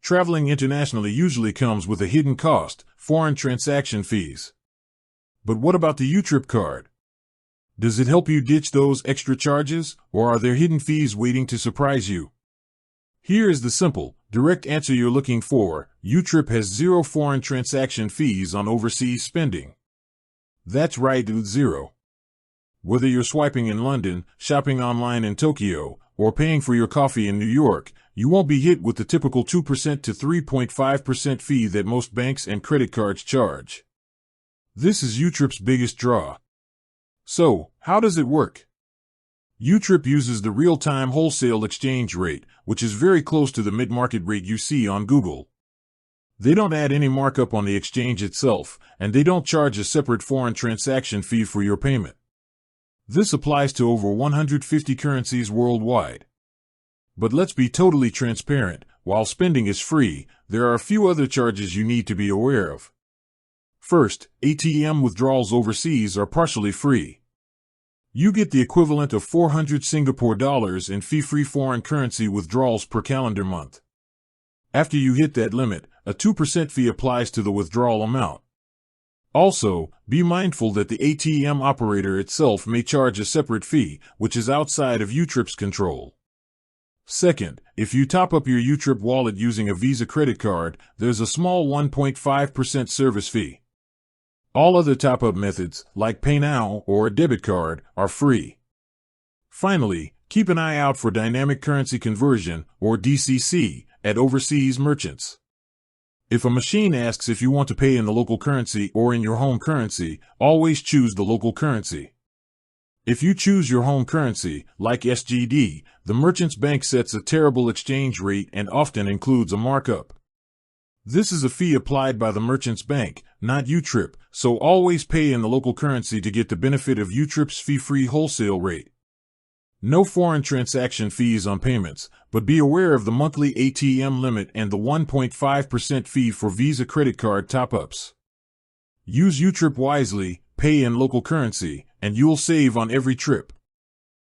Traveling internationally usually comes with a hidden cost, foreign transaction fees. But what about the YouTrip card? Does it help you ditch those extra charges, or are there hidden fees waiting to surprise you? Here is the simple, direct answer you're looking for. YouTrip has zero foreign transaction fees on overseas spending. That's right, zero. Whether you're swiping in London, shopping online in Tokyo, or paying for your coffee in New York, you won't be hit with the typical 2% to 3.5% fee that most banks and credit cards charge. This is YouTrip's biggest draw. So, how does it work? YouTrip uses the real-time wholesale exchange rate, which is very close to the mid-market rate you see on Google. They don't add any markup on the exchange itself, and they don't charge a separate foreign transaction fee for your payment. This applies to over 150 currencies worldwide. But let's be totally transparent, while spending is free, there are a few other charges you need to be aware of. First, ATM withdrawals overseas are partially free. You get the equivalent of 400 Singapore dollars in fee-free foreign currency withdrawals per calendar month. After you hit that limit, a 2% fee applies to the withdrawal amount. Also, be mindful that the ATM operator itself may charge a separate fee, which is outside of YouTrip's control. Second, if you top up your YouTrip wallet using a Visa credit card, there's a small 1.5% service fee. All other top-up methods, like Pay Now or a debit card, are free. Finally, keep an eye out for dynamic currency conversion, or DCC, at overseas merchants. If a machine asks if you want to pay in the local currency or in your home currency, always choose the local currency. If you choose your home currency, like SGD, the merchant's bank sets a terrible exchange rate and often includes a markup. This is a fee applied by the merchant's bank, not YouTrip, so always pay in the local currency to get the benefit of YouTrip's fee-free wholesale rate. No foreign transaction fees on payments, but be aware of the monthly ATM limit and the 1.5% fee for Visa credit card top-ups. Use YouTrip wisely, pay in local currency, and you'll save on every trip.